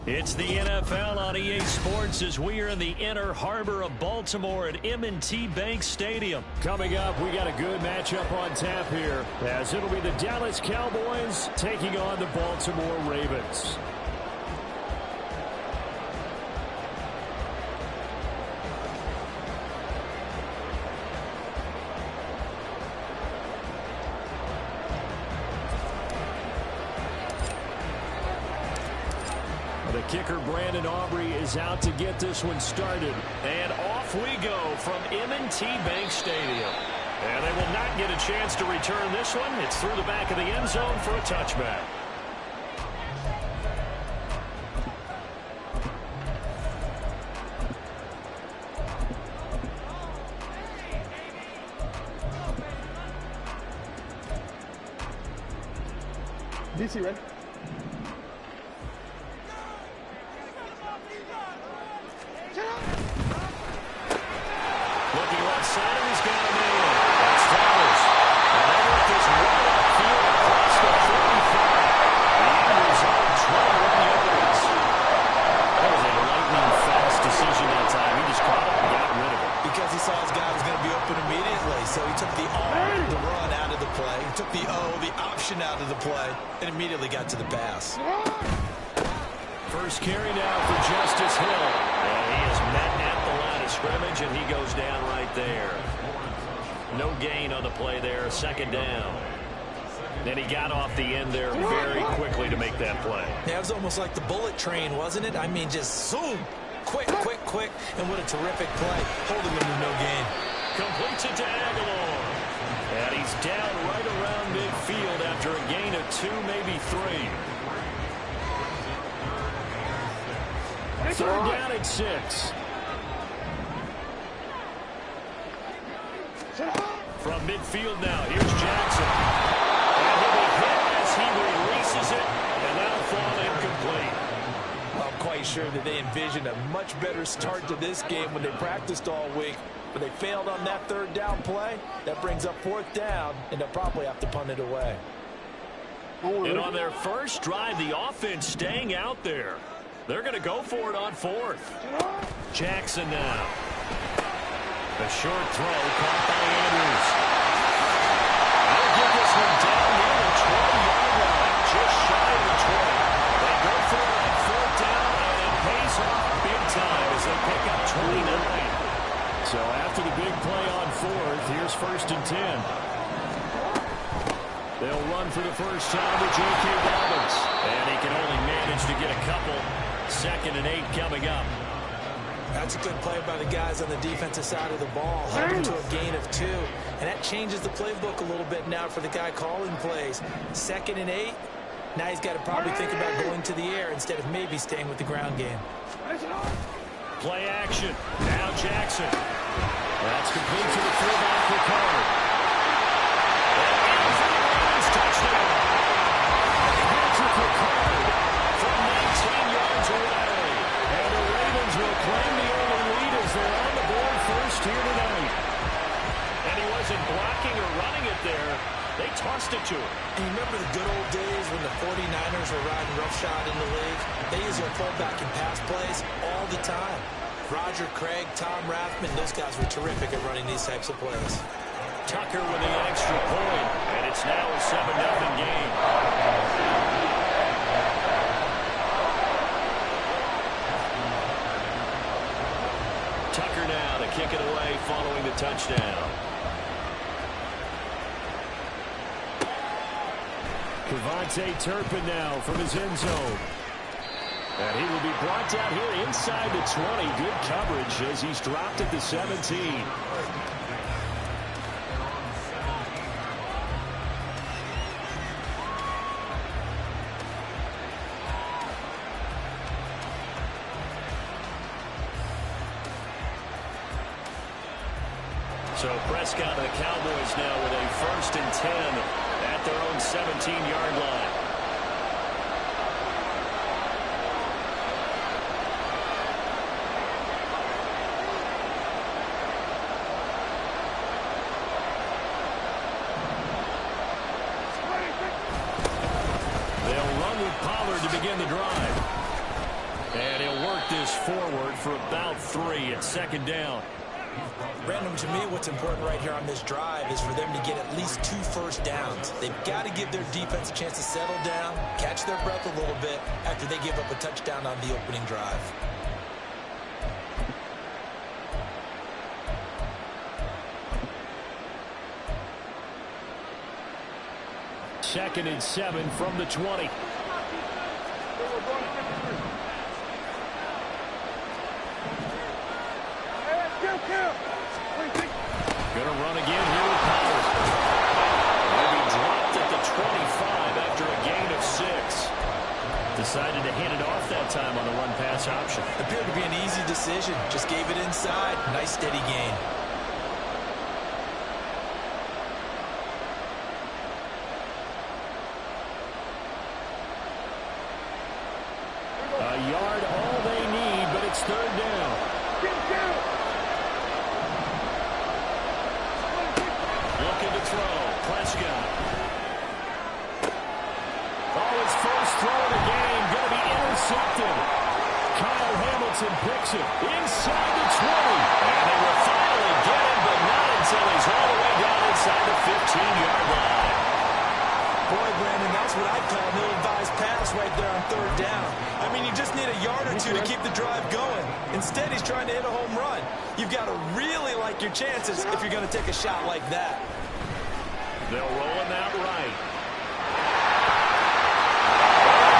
It's the NFL on EA Sports as we are in the inner harbor of Baltimore at M&T Bank Stadium. Coming up, we got a good matchup on tap here, as it'll be the Dallas Cowboys taking on the Baltimore Ravens. The kicker, Brandon Aubrey, is out to get this one started. And off we go from M&T Bank Stadium. And they will not get a chance to return this one. It's through the back of the end zone for a touchback. DC, ready? Looking right side, and he's got a man. That's Flowers. And they work this right upfield across the 45. The end result, 21 yards. That was a lightning-fast decision that time. He just caught it and got rid of it. Because he saw his guy was going to be open immediately, so he took the R, the run, out of the play. He took the O, the option, out of the play, and immediately got to the pass. First carry now for Justice Hill. And he is met at the line of scrimmage, and he goes down right there. No gain on the play there, second down. Then he got off the end there very quickly to make that play. Yeah, it was almost like the bullet train, wasn't it? I mean, just zoom. Quick, quick, quick. And what a terrific play. Holding him to no gain. Completes it to Aguilar. And he's down right around midfield after a gain of 2, maybe 3. Third down at 6. From midfield now, here's Jackson. And he'll be hit as he releases it, and that'll fall incomplete. I'm quite sure that they envisioned a much better start to this game when they practiced all week, but they failed on that third down play. That brings up fourth down, and they'll probably have to punt it away. And on their first drive, the offense staying out there. They're going to go for it on fourth. Jackson now. A short throw caught by Andrews. They'll get this one down near the 20-yard line, just shy of the 20. They go for first time with J.K. Dobbins. And he can only manage to get a couple. 2nd and 8 coming up. That's a good play by the guys on the defensive side of the ball, holding to a gain of 2. And that changes the playbook a little bit now for the guy calling plays. 2nd and 8. Now he's got to probably think about going to the air instead of maybe staying with the ground game. Play action. Now Jackson. That's complete to the fullback, Ricard. And touchdown. Patrick Ricard from 19 yards away. And the Ravens will claim the early lead as they're on the board first here tonight. And he wasn't blocking or running it there. They tossed it to him. And you remember the good old days when the 49ers were riding roughshod in the league? They use their fullback in pass plays all the time. Roger Craig, Tom Rathman, those guys were terrific at running these types of plays. Tucker with the extra point, and it's now a 7-0 game. Tucker now to kick it away following the touchdown. Kevontae Turpin now from his end zone. And he will be brought down here inside the 20. Good coverage as he's dropped at the 17. So Prescott and the Cowboys now with a 1st and 10 at their own 17-yard line. They'll run with Pollard to begin the drive. And he'll work this forward for about 3 at 2nd down. Brandon, to me, what's important right here on this drive is for them to get at least 2 first downs. They've got to give their defense a chance to settle down, catch their breath a little bit after they give up a touchdown on the opening drive. Second and 7 from the 20. Gonna run again here with Pollard. He'll be dropped at the 25 after a gain of 6. Decided to hand it off that time on the run-pass option. Appeared to be an easy decision. Just gave it inside. Nice steady gain. A yard all they need, but it's 3rd down. Looking to throw. Prescott. Oh, his first throw of the game. Going to be intercepted. Kyle Hamilton picks it inside the 20. And they will finally get him, but not until he's all the way down inside the 15-yard line. Boy, Brandon, that's what I'd call an ill-advised pass right there on 3rd down. I mean, you just need a yard or 2 to keep the drive going. Instead, he's trying to hit a home run. You've got to really like your chances if you're going to take a shot like that. They'll roll him out right.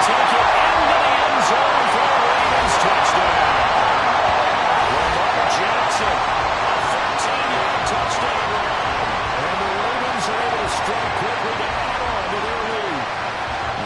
Take it into the end zone for a Ravens touchdown. Lamar Jackson, a 13-yard touchdown run. And the Ravens are able to strike quickly to add on to their lead.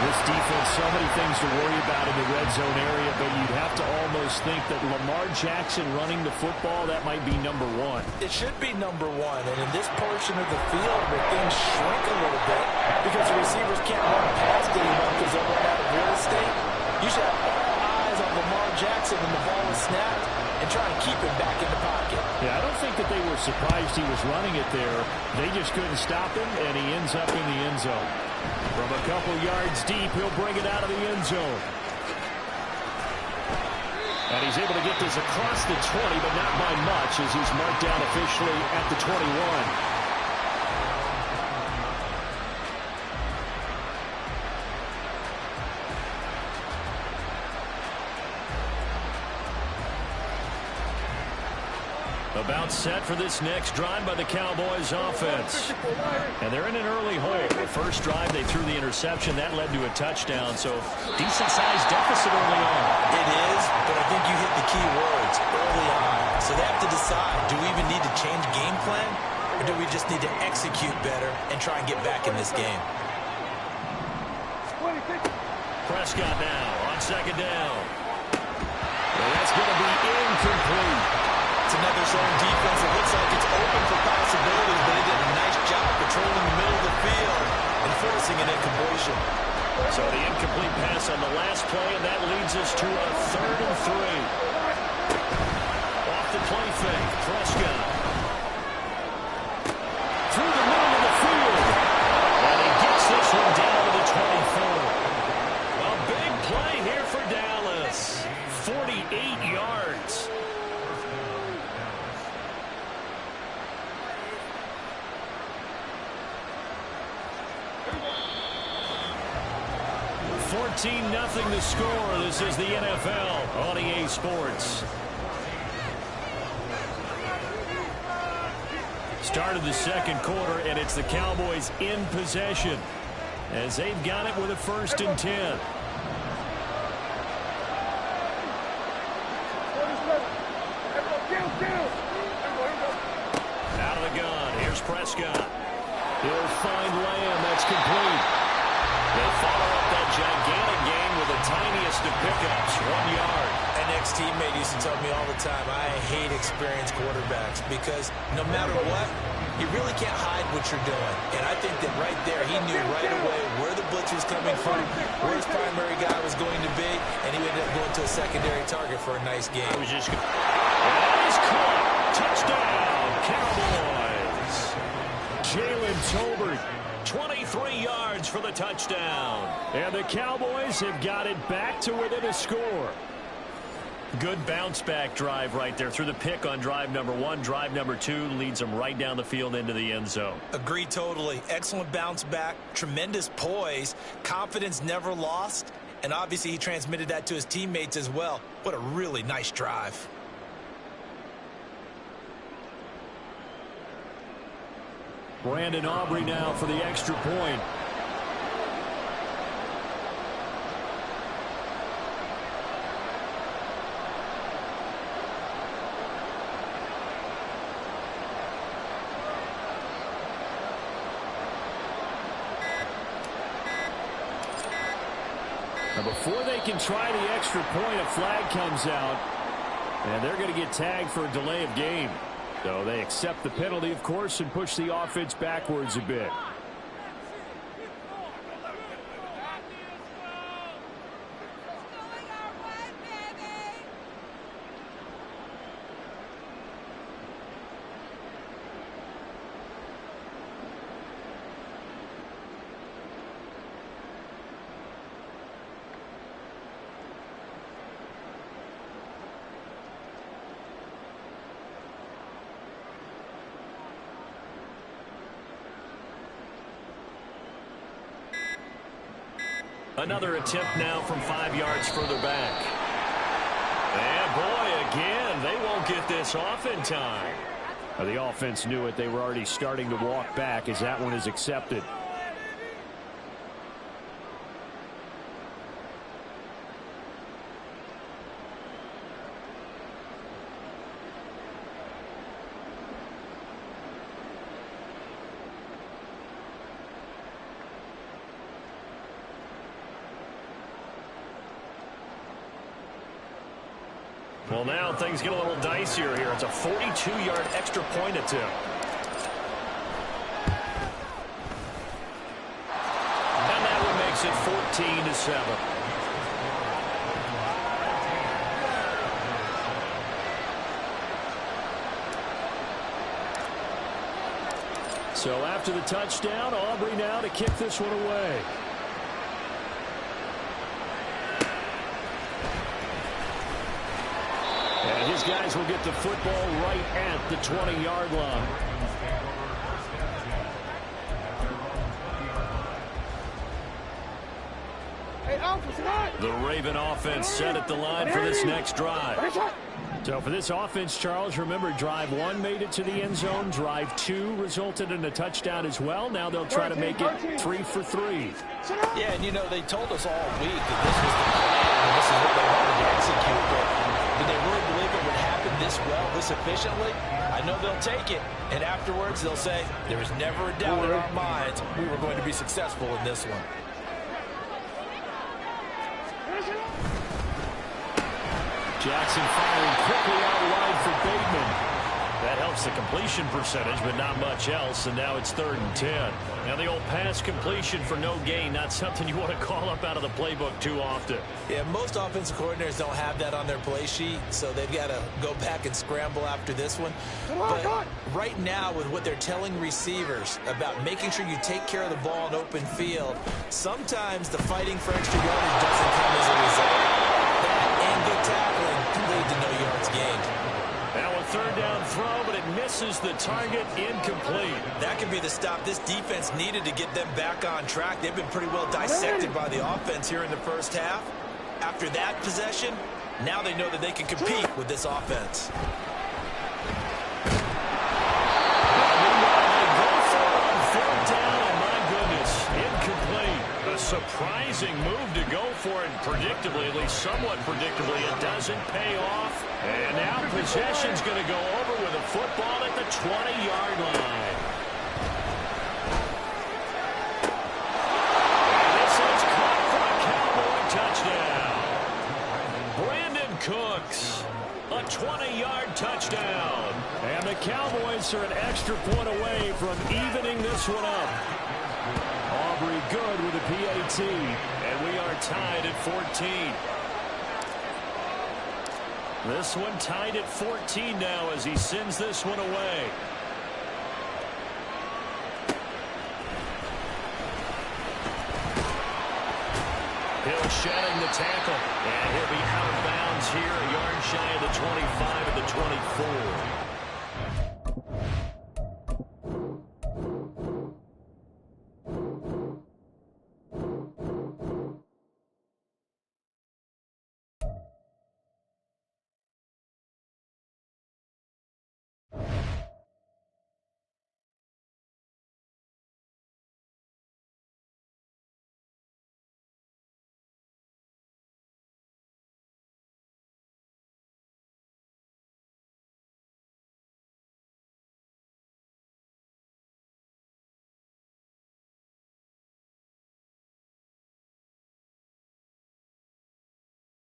This defense, so many things to worry about in the red zone area, but you'd have to almost think that Lamar Jackson running the football, that might be number 1. It should be number 1, and in this portion of the field where things shrink a little bit because the receivers can't run past anyone because they'll run out of real estate, you should have all eyes on Lamar Jackson when the ball is snapped and try and keep him back in the pocket. Yeah, I don't think that they were surprised he was running it there. They just couldn't stop him, and he ends up in the end zone. From a couple yards deep, he'll bring it out of the end zone. And he's able to get this across the 20, but not by much as he's marked down officially at the 21. About set for this next drive by the Cowboys offense. And they're in an early hole. The first drive, they threw the interception. That led to a touchdown, so decent-sized deficit early on. It is, but I think you hit the key words early on. So they have to decide, do we even need to change game plan, or do we just need to execute better and try and get back in this game? Prescott now on second down. Well, that's going to be incomplete. It's another zone defense. It looks like it's open for possibilities, but they did a nice job patrolling the middle of the field and forcing an incompletion. So the incomplete pass on the last play, and that leads us to a 3rd and 3. Off the play fake, Prescott. Through the middle of the field. And he gets this one down to the 24. A big play here for Dallas. 48 yards. Nothing to score. This is the NFL on EA Sports. Start of the second quarter, and it's the Cowboys in possession as they've got it with a 1st and 10. Out of the gun. Here's Prescott. He'll find Lamb. That's complete. They follow up that gigantic gain with the tiniest of pickups, 1 yard. An ex-teammate used to tell me all the time, I hate experienced quarterbacks because no matter what, you really can't hide what you're doing. And I think that right there, he knew right away where the blitz was coming from, where his primary guy was going to be, and he ended up going to a secondary target for a nice game. It was just good. And he's caught. Touchdown, Cowboys. Jalen Tolbert. 23 yards for the touchdown. And the Cowboys have got it back to within a score. Good bounce-back drive right there. Through the pick on drive number 1. Drive number 2 leads them right down the field into the end zone. Agree totally. Excellent bounce back. Tremendous poise. Confidence never lost. And obviously he transmitted that to his teammates as well. What a really nice drive. Brandon Aubrey now for the extra point. Now before they can try the extra point, a flag comes out, and they're going to get tagged for a delay of game. So they accept the penalty, of course, and push the offense backwards a bit. Another attempt now from 5 yards further back. And boy, again, they won't get this off in time. Now, the offense knew it. They were already starting to walk back as that one is accepted. Well, now things get a little dicier here. It's a 42-yard extra point attempt. And that one makes it 14-7. So after the touchdown, Aubrey now to kick this one away. And his guys will get the football right at the 20-yard line. Hey, the Raven offense set at the line for this next drive. So for this offense, Charles, remember, drive 1 made it to the end zone. Drive 2 resulted in a touchdown as well. Now they'll try to make it 3 for 3. Yeah, and, you know, they told us all week that this was the plan and this is what they wanted to execute. But did they really believe it would happen this well, this efficiently? I know they'll take it, and afterwards they'll say, there was never a doubt in our minds we were going to be successful in this one. Jackson firing quickly out wide for Bateman. That helps the completion percentage, but not much else, and now it's 3rd and 10. Now the old pass completion for no gain, not something you want to call up out of the playbook too often. Yeah, most offensive coordinators don't have that on their play sheet, so they've got to go back and scramble after this one. But right now, with what they're telling receivers about making sure you take care of the ball in open field, sometimes the fighting for extra yardage doesn't come as a result. That and good tackling lead to no yards gained. Now a 3rd down throw, but it misses the target, incomplete. That could be the stop this defense needed to get them back on track. They've been pretty well dissected by the offense here in the first half. After that possession, now they know that they can compete with this offense. Surprising move to go for it predictably, at least somewhat predictably. It doesn't pay off. And now possession's going to go over with a football at the 20-yard line. And this is caught for a Cowboy touchdown. Brandon Cooks, a 20-yard touchdown. And the Cowboys are an extra point away from evening this one up. Aubrey good with a PAT. And we are tied at 14. This one tied at 14 now as he sends this one away. Hill shedding the tackle. And he'll be out of bounds here, a yard shy of the 25 at the 24.